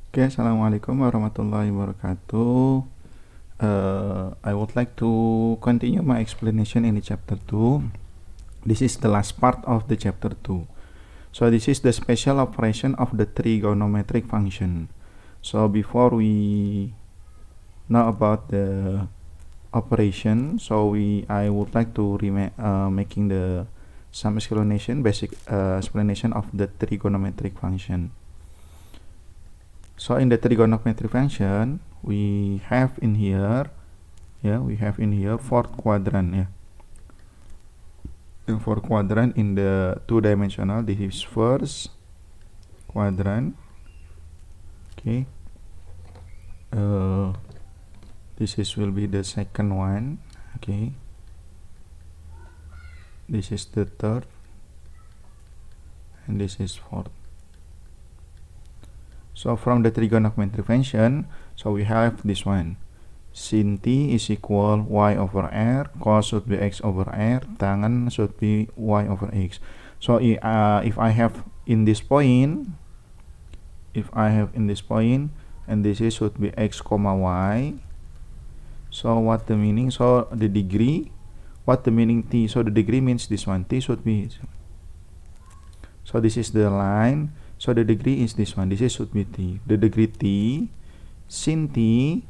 Okay, Assalamualaikum warahmatullahi wabarakatuh. I would like to continue my explanation in the chapter 2. This is the last part of the chapter 2. So this is the special operation of the trigonometric function. So before we know about the operation, I would like to making some basic explanation of the trigonometric function. So in the trigonometric function, we have in here fourth quadrant. The fourth quadrant in the two-dimensional. This is first quadrant. Okay. Will be the second one. Okay. This is the third, and this is fourth. So from the trigonometric function, so we have this one. Sin t is equal y over r, cos should be x over r, tan should be y over x. So if I have in this point, and this is should be x comma y. So what the meaning? So the degree, what the meaning t? So the degree means this one. T should be. So this is the line. So the degree is this one. This is should be t. The degree t, sin t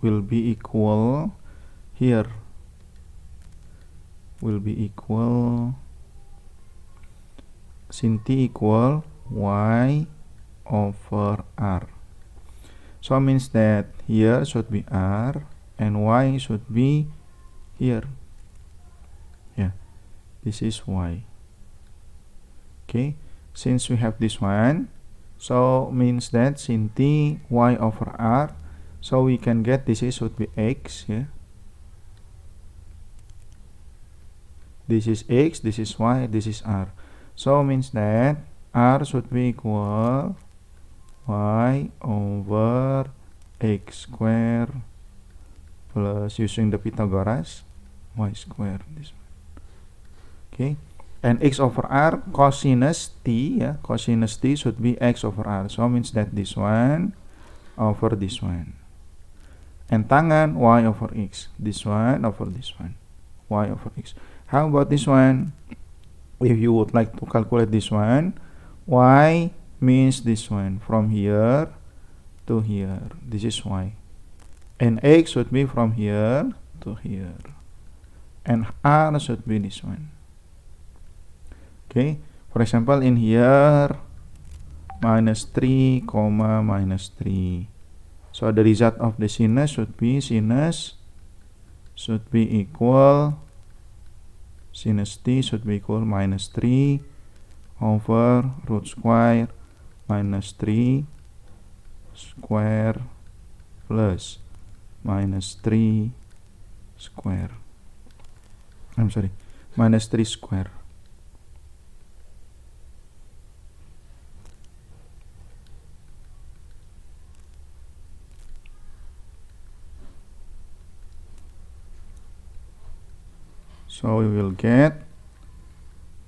will be equal here. Sin t equal y over r. So means that here should be r and y should be here. This is y. Okay, since we have this one, so means that sin t y over r, so we can get this is should be x. This is x, this is y, this is r. So means that r should be equal y over x square plus, using the Pythagoras, y square. This one. Okay, and x over r, cosinus t, cosinus t should be x over r. So means that this one over this one, and tangan y over x, this one over this one, y over x. How about this one? If you would like to calculate this one, y means this one from here to here. This is y, and x should be from here to here, and r should be this one. Okay, for example, in here minus 3, minus 3. So the result of the sinus should be equal, sinus t should be equal minus 3 over root square minus 3 square plus minus 3 square. Minus 3 square. So we will get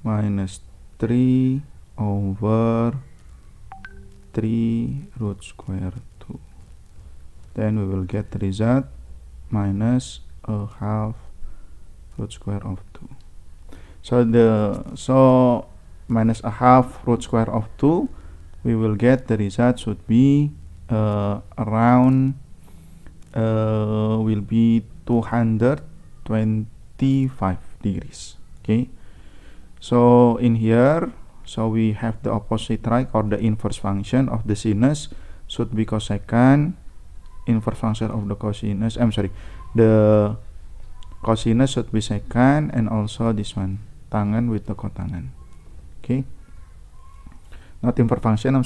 minus 3 over 3 root square 2. Then we will get the result minus a half root square of 2. So minus a half root square of 2, we will get the result should be around will be 225 degrees. Okay, so in here, so we have the opposite right, or the inverse function of the sinus should be cosecant, inverse function of the cosinus, the cosinus should be secant, and also this one tangan with the cotangan. Okay, not inverse function,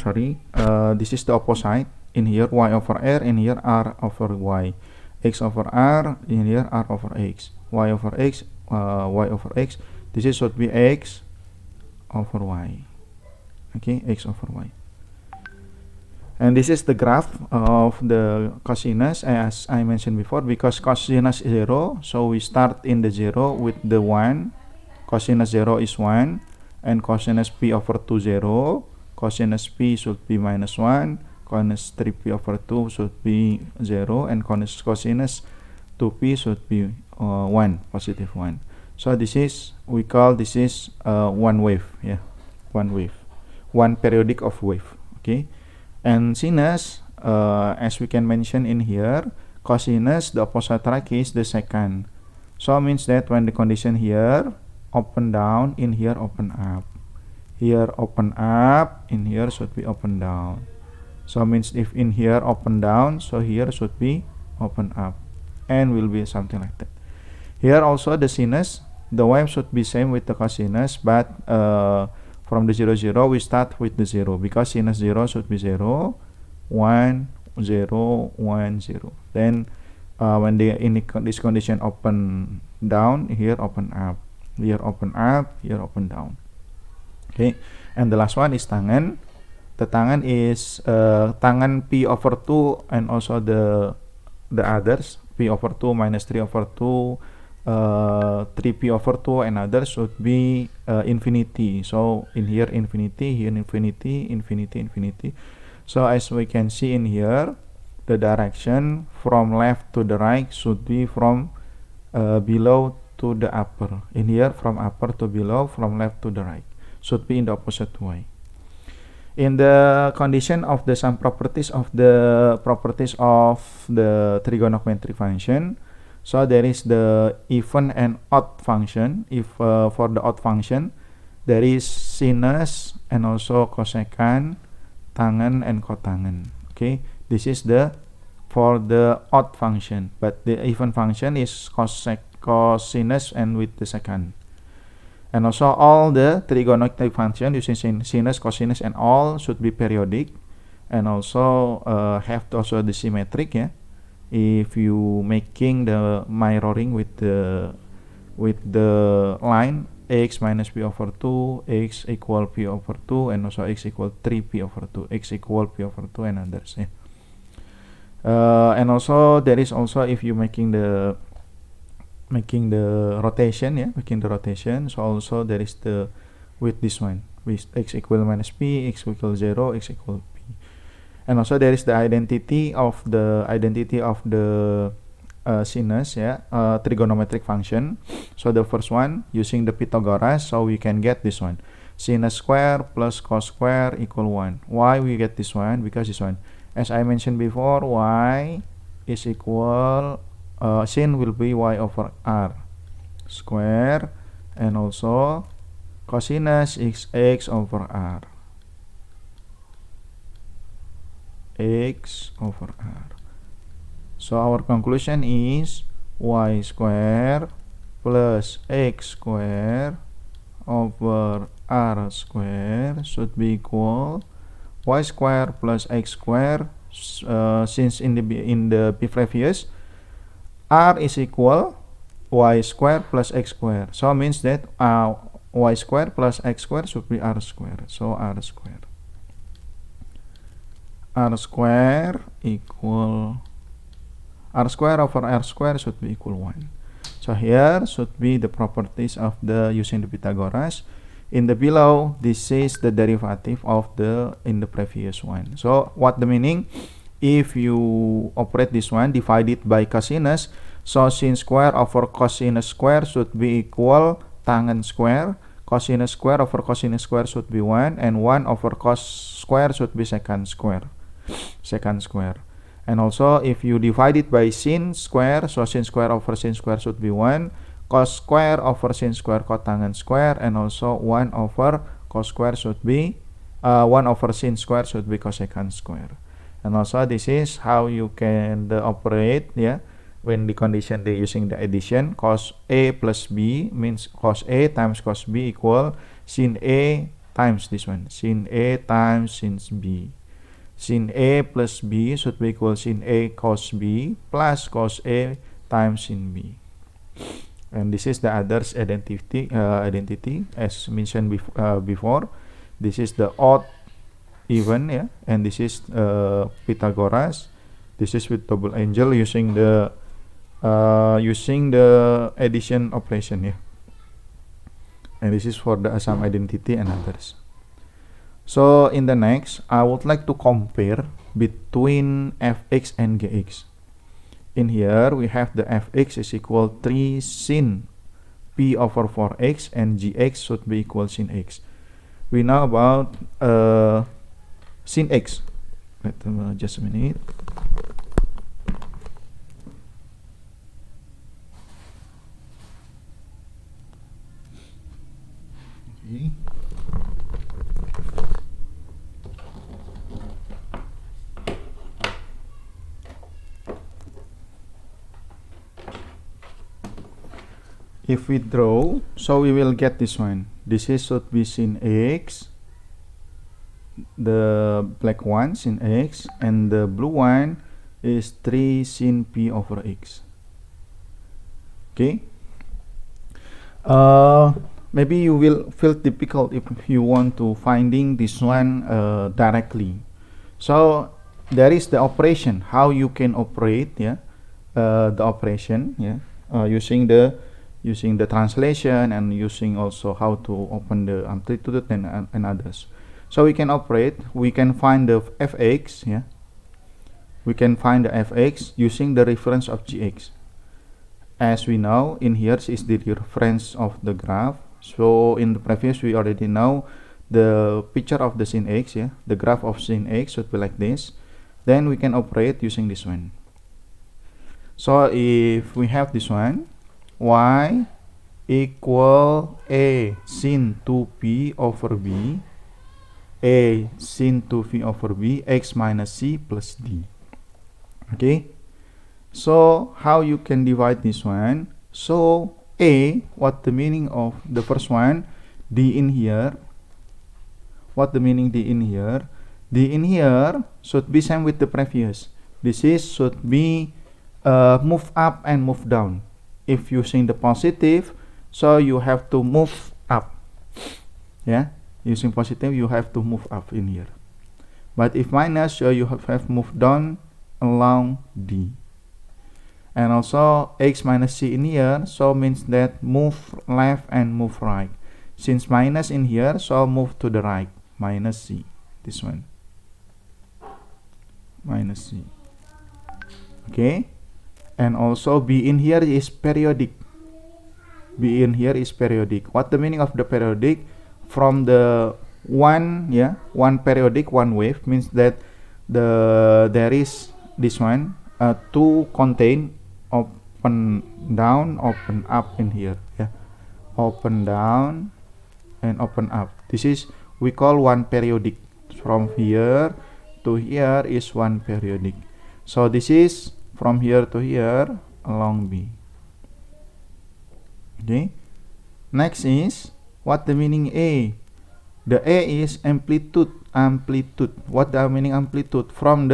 this is the opposite. In here y over r, in here r over y, x over r, in here r over x, y over x, y over x. This is should be x over y. Okay, x over y. And this is the graph of the cosinus, as I mentioned before, because cosinus is 0, so we start in the 0 with the 1. Cosinus 0 is 1, and cosinus p over 2 0, cosinus p should be minus 1, cosinus 3p over 2 should be 0, and cosinus 2p should be 1, positive 1. So this is, we call this is one wave, yeah, one wave, one periodic of wave. Okay, and sinus, as we can mention in here, cosinus, the opposite track is the second. So means that when the condition here open down, in here open up, here open up, in here should be open down. So means if in here open down, so here should be open up, and will be something like that. Here also the sinus, the wave should be same with the cosinus, but from the 0 0 we start with the 0, because sinus 0 should be 0 1 0 1 0. Then when the in this condition open down, here open up, here open up, here open down. Okay, and the last one is tangen. The tangen is tangen p over 2 and also the others, p over 2 minus 3 over 2, 3p over 2 and others should be infinity. So in here infinity, here infinity, infinity, infinity. So as we can see in here, the direction from left to the right should be from below to the upper. In here, from upper to below, from left to the right, should be in the opposite way. In the condition of the some properties of the trigonometric function, so there is the even and odd function. If for the odd function, there is sinus and also cosecant, tangen and cotangen. Okay, this is the for the odd function, but the even function is cosinus and with the secant. And also all the trigonometric function using sinus, cosinus, and all should be periodic, and also have to also the symmetric. Yeah, if you making the mirroring with the line x minus p over 2, x equal p over 2, and also x equal 3p over 2, x equal p over 2, and others. Yeah. And also there is also, if you making the rotation, yeah, making the rotation, so also there is the with this one, with x equal minus p, x equal 0, x equal p. And also there is the identity of the sinus, yeah, trigonometric function. So the first one using the Pythagoras, so we can get this one, sinus square plus cos square equal 1. Why we get this one? Because this one, as I mentioned before, y is equal sin will be y over r square, and also cosinus is x over r, x over r. So our conclusion is y square plus x square over r square should be equal y square plus x square. Since in the previous, r is equal y square plus x square, so means that y square plus x square should be r square. So r square equal r square over r square should be equal 1. So here should be the properties of the using the Pythagoras. In the below, this is the derivative of the in the previous one. So what the meaning? If you operate this one, divide it by cosinus, so sin square over cosinus square should be equal tangen square. Cosinus square over cosinus square should be 1, and 1 over cos square should be secant square. And also if you divide it by sin square, so sin square over sin square should be 1, cos square over sin square cotangen square, and also 1 over cos square should be 1 over sin square should be cosecant square. And also this is how you can operate, yeah, when the condition they using the addition. Cos A plus B means cos A times cos B equal sin A times this one, sin A times sin B. Sin A plus B should be equal sin A cos B plus cos A times sin B. And this is the others identity as mentioned before. This is the odd even, yeah, and this is Pythagoras. This is with double angle using the addition operation, yeah. and this is for the sum identity and others. So in the next, I would like to compare between fx and gx. In here we have the fx is equal 3 sin p over 4x and gx should be equal sin x. We know about sin x. Just a minute. Okay. If we draw, so we will get this one. This is should be sin x, the black one sin x, and the blue one is 3 sin p over x. Okay. Maybe you will feel difficult if you want to finding this one directly. So there is the operation, how you can operate, yeah, the operation, yeah, using the translation and using also how to open the amplitude and others. So we can operate, we can find the fx, yeah, we can find the fx using the reference of gx. As we know, in here is the reference of the graph. So in the previous we already know the picture of the sin x, yeah, the graph of sin x should be like this. Then we can operate using this one. So if we have this one, y equal a sin 2p over b, a sin 2p over b, x minus c plus d. Okay, so how you can divide this one? So a, what the meaning of the first one? D in here. What the meaning D in here? D in here should be same with the previous. This is should be move up and move down. If using the positive, so you have to move up. Yeah, using positive you have to move up in here. But if minus, so you have moved down along D. And also x minus c in here, so means that move left and move right. Since minus in here, so move to the right, minus c, this one, minus c. Okay, and also b in here is periodic. B in here is periodic. What the meaning of the periodic? From the one, yeah, one periodic, one wave means that there is this one to contain open down, open up in here, yeah, open down and open up. This is we call one periodic. From here to here is one periodic. So this is from here to here along B. Okay, next is what the meaning A? The A is amplitude. What the meaning amplitude? From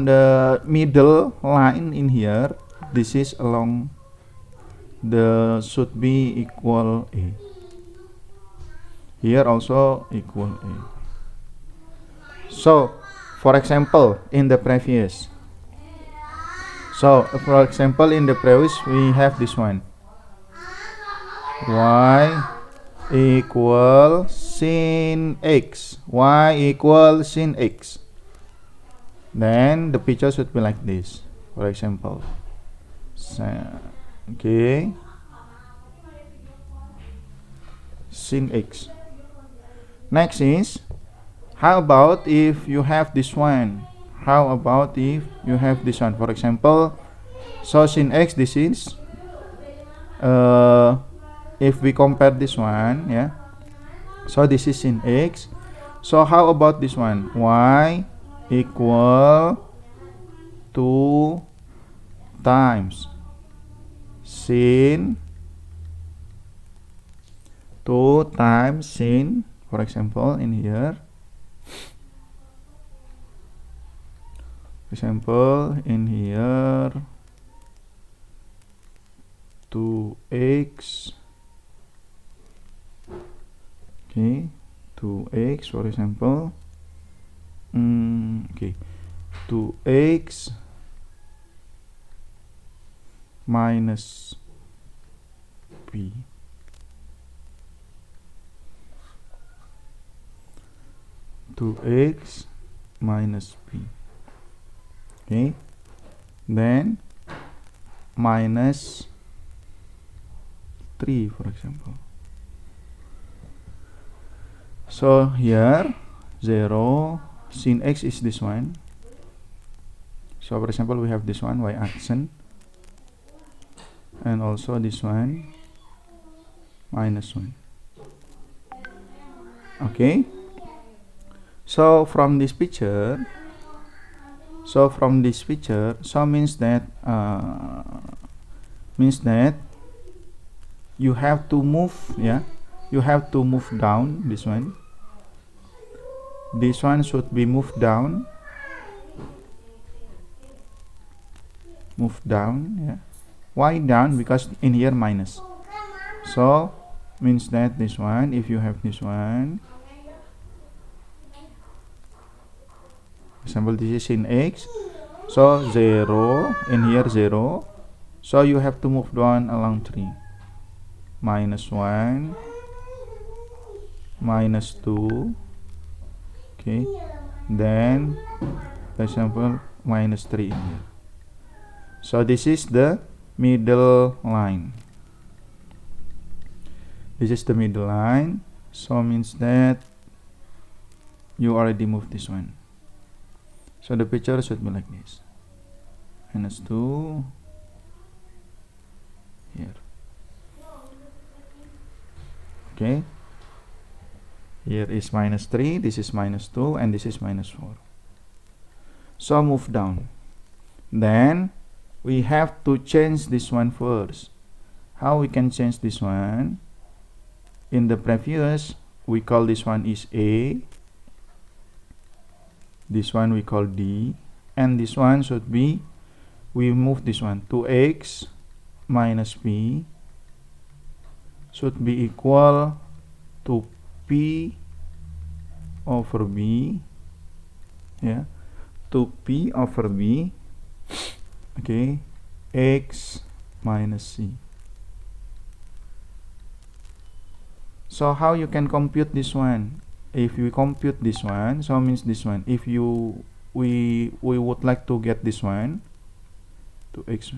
the middle line in here, this is along the should be equal A. Here also equal A. So for example in the previous, we have this one, y equal sin x, y equal sin x. Then the picture should be like this, for example. So, okay, sin x. Next is, how about if you have this one? How about if you have this one? For example, so sin x, this is if we compare this one, yeah, so this is sin x. So how about this one? Y equal 2 times sin 2 times sin, for example in here, for example in here 2x, okay, 2x for example, okay, 2x minus p. 2x minus p. Okay, then minus 3, for example. So here 0, sin x is this one. So for example, we have this one, y accent, and also this one, minus 1. Okay, so from this picture, so means that you have to move, you have to move down this one. This one should be moved down, Why down? Because in here minus. So means that this one, if you have this one, for example, this is sin x, so 0, in here 0, so you have to move down along 3, minus 1, minus 2, okay, then for example minus 3 in here. So this is the middle line. This is the middle line, so means that you already moved this one. So the picture should be like this, minus 2 here. Okay, here is minus 3, this is minus 2, and this is minus 4. So move down. Then we have to change this one first. How we can change this one? In the previous, we call this one is A, this one we call D, and this one should be, we move this one, 2x minus p should be equal to p over b, to p over b, okay, x minus c. So how you can compute this one? If you compute this one, so means this one, if we would like to get this one to x,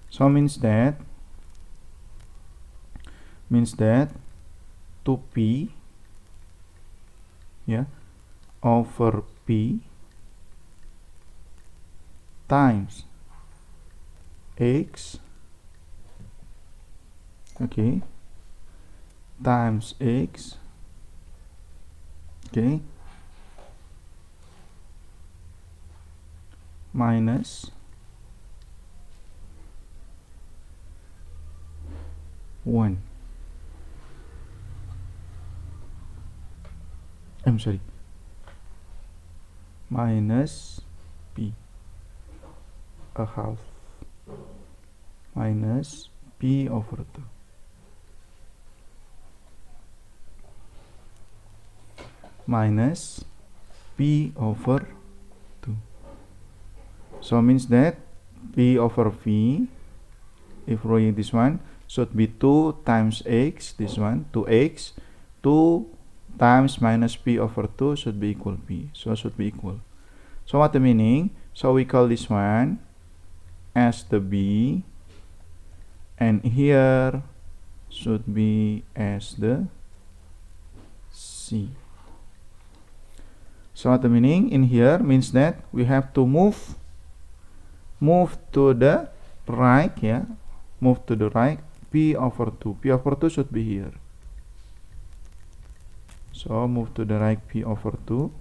so means that 2p over p times x, okay, times x, okay, minus 1. I'm sorry, minus p, a half, minus p over 2. Minus p over 2. So means that p over v, if we this one, should be 2 times x, this one, 2x, 2 times minus p over 2 should be equal p. So should be equal. So what the meaning? So we call this one as the b, and here should be as the c. So what the meaning in here means that we have to move to the right, move to the right, p over 2. P over 2 should be here. So move to the right, p over 2.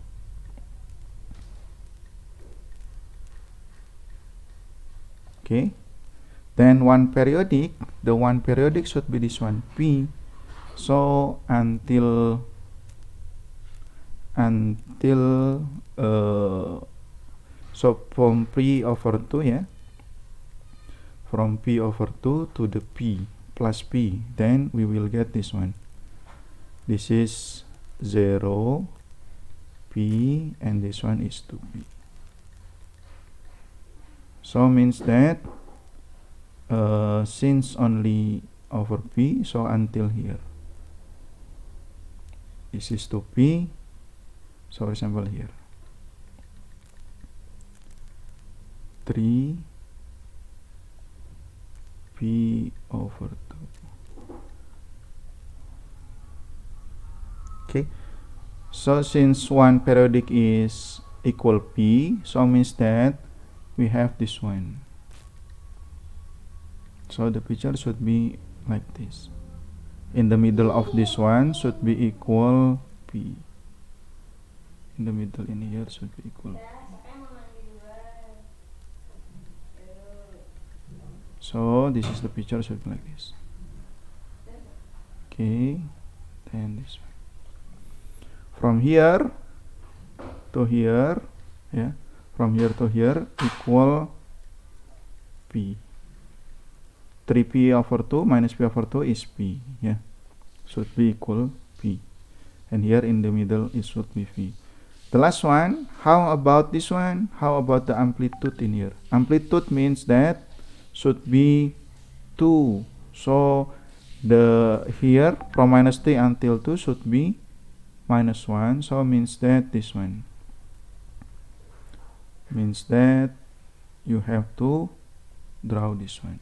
Okay. Then the one periodic should be this one, p. So until so from p over 2, from p over 2 to the p plus p, then we will get this one. This is 0 p, and this one is 2p. So means that since only over p, so until here this is 2p, So for example here 3 p over 2. Okay, so since one periodic is equal p, so means that we have this one. So the picture should be like this. In the middle of this one should be equal p. In the middle in here should be equal p. So this is the picture should be like this. Okay, then this one. From here to here, yeah, from here to here equal p. 3p over 2 minus p over 2 is p, yeah, should be equal p, and here in the middle it should be v. The last one, how about this one? How about the amplitude in here? Amplitude means that should be 2, so the here from minus 3 until 2 should be minus 1, so means that this one means that you have to draw this one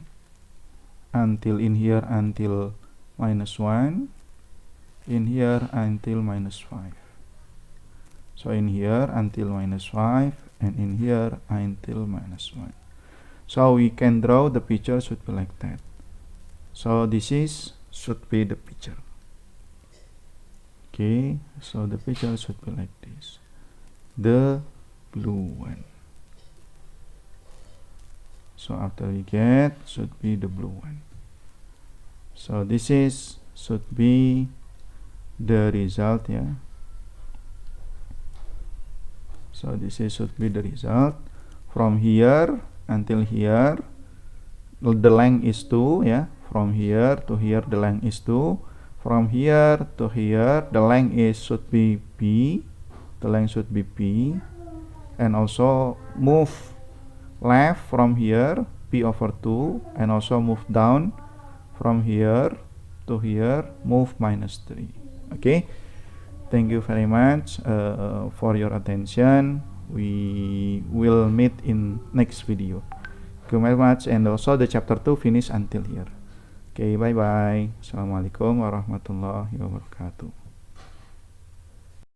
until in here until minus 1, in here until minus 5. So in here until minus 5 and in here until minus 1. So we can draw the picture should be like that. So this is should be the picture. Okay, so the picture should be like this. The blue one. So after we get should be the blue one. So this is should be the result, yeah. So this is should be the result. From here until here the length is 2, yeah. From here to here the length is 2. From here to here the length is should be p. The length should be p. And also move left from here p over 2, and also move down from here to here move minus 3. Okay, thank you very much for your attention. We will meet in next video. Thank you very much, and also the chapter 2 finish until here. Okay, bye bye. Assalamualaikum warahmatullahi wabarakatuh.